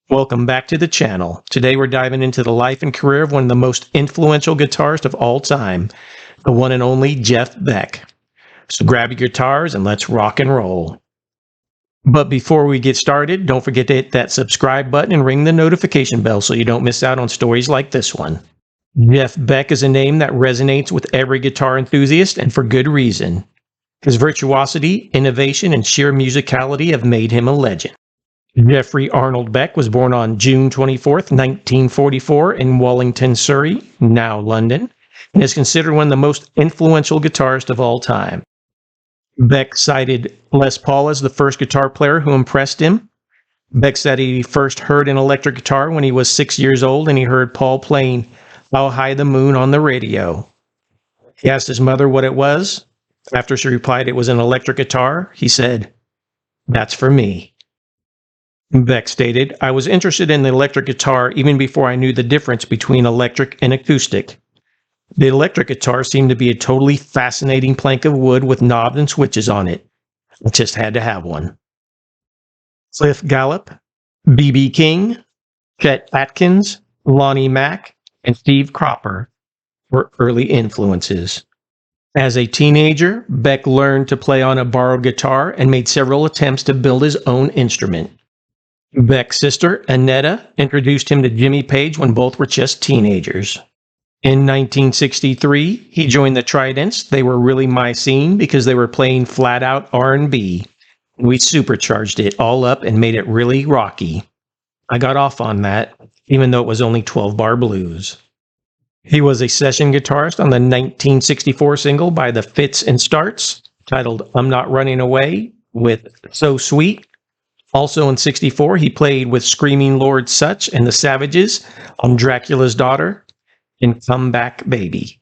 Welcome back to the channel. Today we're diving into the life and career of one of the most influential guitarists of all time, the one and only Jeff Beck. So grab your guitars and let's rock and roll. But before we get started, don't forget to hit that subscribe button and ring the notification bell so you don't miss out on stories like this one. Jeff Beck is a name that resonates with every guitar enthusiast, and for good reason. His virtuosity, innovation, and sheer musicality have made him a legend. Jeffrey Arnold Beck was born on June 24, 1944 in Wallington, Surrey, now London, and is considered one of the most influential guitarists of all time. Beck cited Les Paul as the first guitar player who impressed him. Beck said he first heard an electric guitar when he was 6 years old, and he heard Paul playing How High the Moon on the radio. He asked his mother what it was. After she replied it was an electric guitar, he said, "That's for me." Beck stated, "I was interested in the electric guitar even before I knew the difference between electric and acoustic. The electric guitar seemed to be a totally fascinating plank of wood with knobs and switches on it. I just had to have one." Cliff Gallup, B.B. King, Chet Atkins, Lonnie Mack, and Steve Cropper were early influences. As a teenager, Beck learned to play on a borrowed guitar and made several attempts to build his own instrument. Beck's sister, Annetta, introduced him to Jimmy Page when both were just teenagers. In 1963, he joined the Tridents. They were really my scene because they were playing flat-out R&B. We supercharged it all up and made it really rocky. I got off on that, even though it was only 12-bar blues. He was a session guitarist on the 1964 single by the Fits and Starts, titled I'm Not Running Away, with So Sweet. Also in 64, he played with Screaming Lord Sutch and the Savages on Dracula's Daughter and Come Back Baby.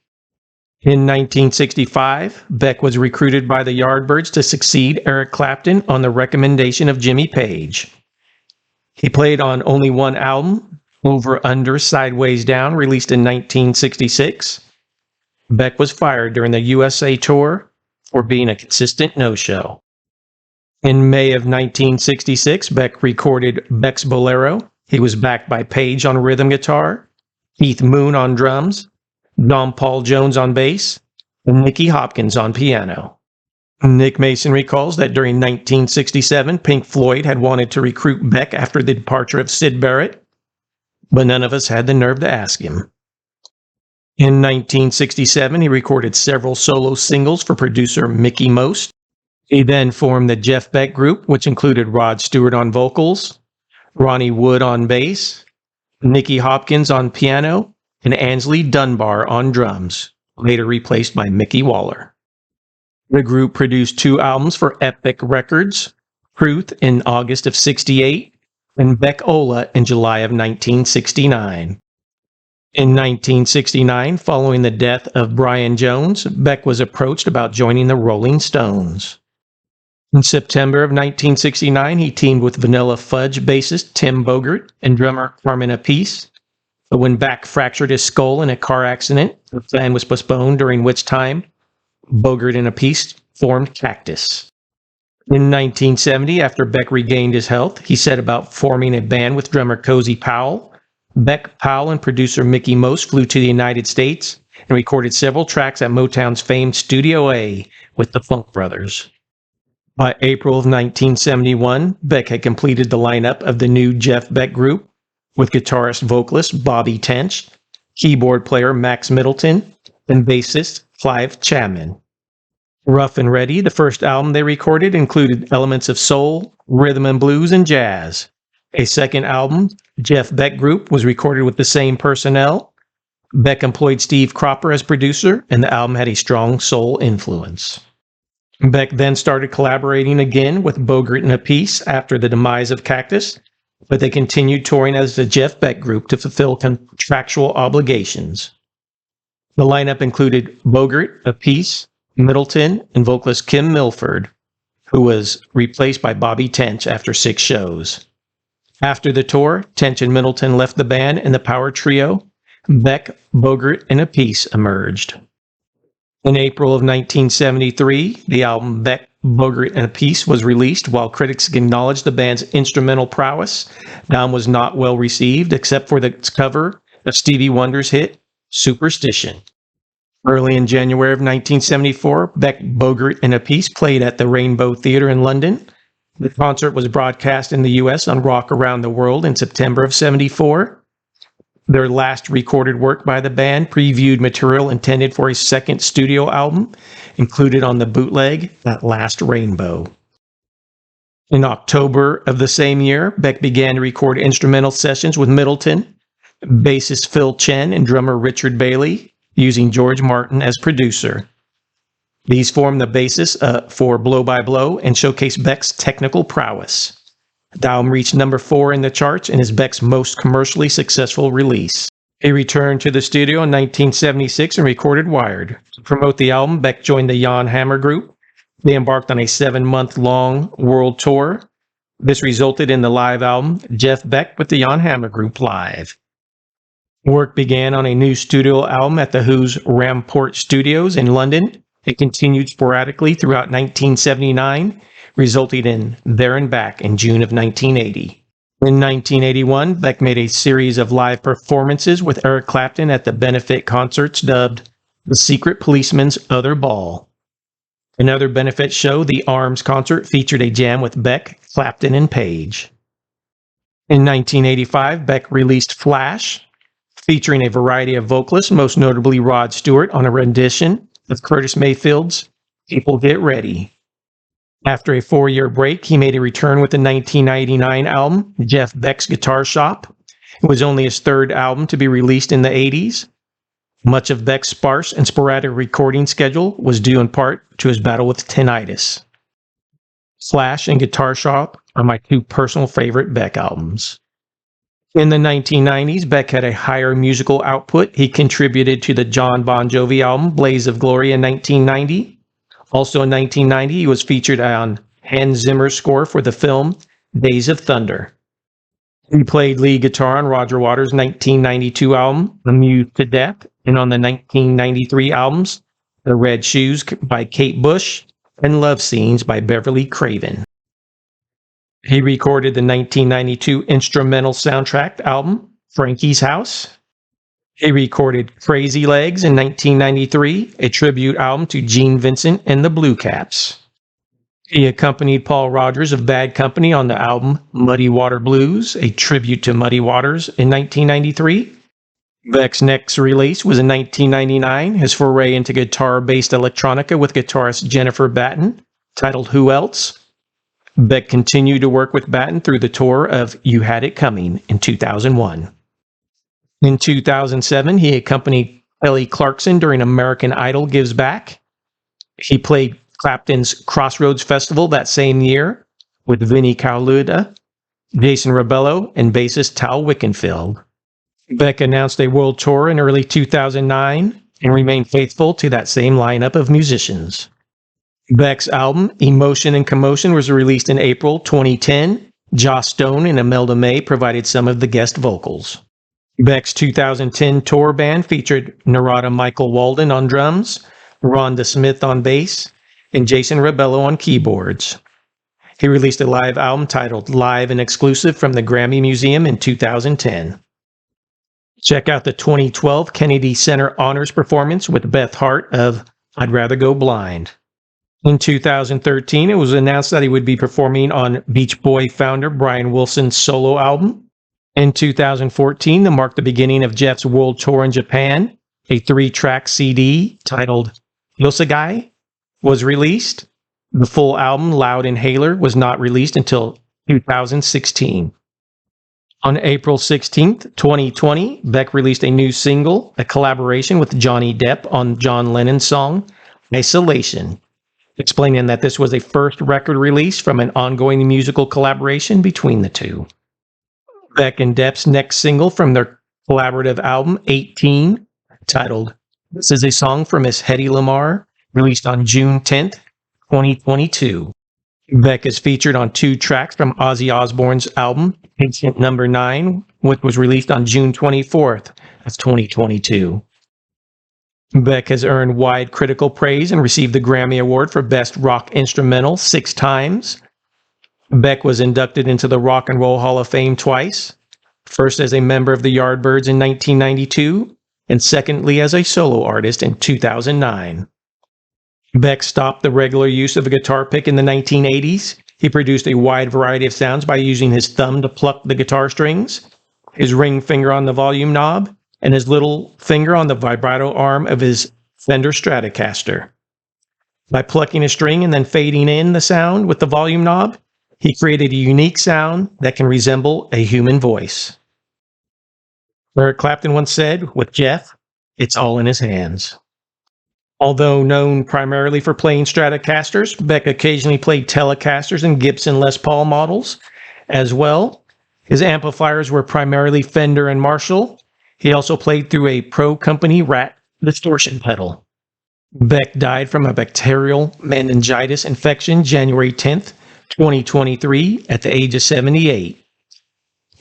In 1965, Beck was recruited by the Yardbirds to succeed Eric Clapton on the recommendation of Jimmy Page. He played on only one album, Over, Under, Sideways Down, released in 1966. Beck was fired during the USA tour for being a consistent no-show. In May of 1966, Beck recorded Beck's Bolero. He was backed by Page on rhythm guitar, Keith Moon on drums, Don Paul Jones on bass, and Nicky Hopkins on piano. Nick Mason recalls that during 1967, Pink Floyd had wanted to recruit Beck after the departure of Syd Barrett, but none of us had the nerve to ask him. In 1967, he recorded several solo singles for producer Mickey Most. He then formed the Jeff Beck Group, which included Rod Stewart on vocals, Ronnie Wood on bass, Nicky Hopkins on piano, and Ansley Dunbar on drums, later replaced by Mickey Waller. The group produced 2 albums for Epic Records, Truth in August of '68, and Beck Ola in July of 1969. In 1969, following the death of Brian Jones, Beck was approached about joining the Rolling Stones. In September of 1969, he teamed with Vanilla Fudge bassist Tim Bogert and drummer Carmen Appice. But when Beck fractured his skull in a car accident, the plan was postponed, during which time Bogert and Appice formed Cactus. In 1970, after Beck regained his health, he set about forming a band with drummer Cozy Powell. Beck, Powell, and producer Mickey Most flew to the United States and recorded several tracks at Motown's famed Studio A with the Funk Brothers. By April of 1971, Beck had completed the lineup of the new Jeff Beck Group with guitarist-vocalist Bobby Tench, keyboard player Max Middleton, and bassist Clive Chapman. Rough and Ready, the first album they recorded, included elements of soul, rhythm and blues, and jazz. A second album, Jeff Beck Group, was recorded with the same personnel. Beck employed Steve Cropper as producer, and the album had a strong soul influence. Beck then started collaborating again with Bogert and Appice after the demise of Cactus, but they continued touring as the Jeff Beck Group to fulfill contractual obligations. The lineup included Bogert, Appice, Middleton, and vocalist Kim Milford, who was replaced by Bobby Tench after 6 shows. After the tour, Tench and Middleton left the band, and the power trio, Beck, Bogert, and Appice, emerged. In April of 1973, the album Beck Bogart and a Piece was released. While critics acknowledged the band's instrumental prowess, the album was not well received, except for its cover of Stevie Wonder's hit, Superstition. Early in January of 1974, Beck, Bogart and a Piece played at the Rainbow Theatre in London. The concert was broadcast in the U.S. on Rock Around the World in September of 74. Their last recorded work by the band previewed material intended for a second studio album, included on the bootleg, That Last Rainbow. In October of the same year, Beck began to record instrumental sessions with Middleton, bassist Phil Chen, and drummer Richard Bailey, using George Martin as producer. These formed the basis for Blow by Blow and showcase Beck's technical prowess. The album reached number 4 in the charts and is Beck's most commercially successful release. He returned to the studio in 1976 and recorded Wired. To promote the album, Beck joined the Jan Hammer Group. They embarked on a 7-month-long world tour. This resulted in the live album, Jeff Beck with the Jan Hammer Group Live. Work began on a new studio album at the Who's Ramport Studios in London. It continued sporadically throughout 1979, resulting in There and Back in June of 1980. In 1981, Beck made a series of live performances with Eric Clapton at the benefit concerts dubbed The Secret Policeman's Other Ball. Another benefit show, the Arms concert, featured a jam with Beck, Clapton, and Page. In 1985, Beck released Flash, featuring a variety of vocalists, most notably Rod Stewart, on a rendition of Curtis Mayfield's People Get Ready. After a 4-year break, he made a return with the 1999 album, Jeff Beck's Guitar Shop. It was only his third album to be released in the 80s. Much of Beck's sparse and sporadic recording schedule was due in part to his battle with tinnitus. Flash and Guitar Shop are my 2 personal favorite Beck albums. In the 1990s, Beck had a higher musical output. He contributed to the John Bon Jovi album, Blaze of Glory, in 1990. Also in 1990, he was featured on Hans Zimmer's score for the film Days of Thunder. He played lead guitar on Roger Waters' 1992 album, Amused to Death, and on the 1993 albums, The Red Shoes by Kate Bush and Love Scenes by Beverly Craven. He recorded the 1992 instrumental soundtrack album, Frankie's House. He recorded Crazy Legs in 1993, a tribute album to Gene Vincent and the Blue Caps. He accompanied Paul Rodgers of Bad Company on the album Muddy Water Blues, a tribute to Muddy Waters, in 1993. Beck's next release was in 1999, his foray into guitar-based electronica with guitarist Jennifer Batten, titled Who Else? Beck continued to work with Batten through the tour of You Had It Coming in 2001. In 2007, he accompanied Kelly Clarkson during American Idol Gives Back. He played Clapton's Crossroads Festival that same year with Vinnie Colaiuta, Jason Rebello, and bassist Tal Wickenfield. Beck announced a world tour in early 2009 and remained faithful to that same lineup of musicians. Beck's album, Emotion and Commotion, was released in April 2010. Joss Stone and Imelda May provided some of the guest vocals. Beck's 2010 tour band featured Narada Michael Walden on drums, Rhonda Smith on bass, and Jason Rebello on keyboards. He released a live album titled Live and Exclusive from the Grammy Museum in 2010. Check out the 2012 Kennedy Center Honors performance with Beth Hart of I'd Rather Go Blind. In 2013, it was announced that he would be performing on Beach Boy founder Brian Wilson's solo album. In 2014, to mark the beginning of Jeff's world tour in Japan, a 3-track CD titled Yosegai was released. The full album, Loud Inhaler, was not released until 2016. On April 16th, 2020, Beck released a new single, a collaboration with Johnny Depp on John Lennon's song, Isolation, explaining that this was a first record release from an ongoing musical collaboration between the two. Beck and Depp's next single from their collaborative album, 18, titled This Is a Song for Miss Hedy Lamarr, released on June 10th, 2022. Beck is featured on 2 tracks from Ozzy Osbourne's album, Patient Number 9, which was released on June 24th of 2022. Beck has earned wide critical praise and received the Grammy Award for Best Rock Instrumental 6 times. Beck was inducted into the Rock and Roll Hall of Fame twice, first as a member of the Yardbirds in 1992, and secondly as a solo artist in 2009. Beck stopped the regular use of a guitar pick in the 1980s. He produced a wide variety of sounds by using his thumb to pluck the guitar strings, his ring finger on the volume knob, and his little finger on the vibrato arm of his Fender Stratocaster. By plucking a string and then fading in the sound with the volume knob, he created a unique sound that can resemble a human voice. Eric Clapton once said, with Jeff, it's all in his hands. Although known primarily for playing Stratocasters, Beck occasionally played Telecasters and Gibson Les Paul models as well. His amplifiers were primarily Fender and Marshall. He also played through a Pro Company Rat distortion pedal. Beck died from a bacterial meningitis infection January 10th, 2023 at the age of 78.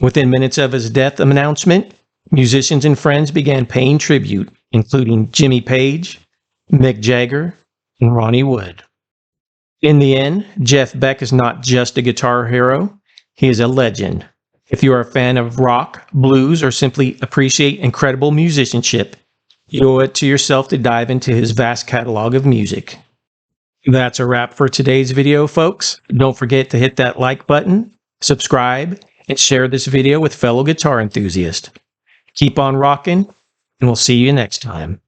Within minutes of his death announcement, musicians and friends began paying tribute, including Jimmy Page, Mick Jagger, and Ronnie Wood. In the end, Jeff Beck is not just a guitar hero, he is a legend. If you are a fan of rock, blues, or simply appreciate incredible musicianship, you owe it to yourself to dive into his vast catalog of music. That's a wrap for today's video, folks. Don't forget to hit that like button, subscribe, and share this video with fellow guitar enthusiasts. Keep on rocking, and we'll see you next time.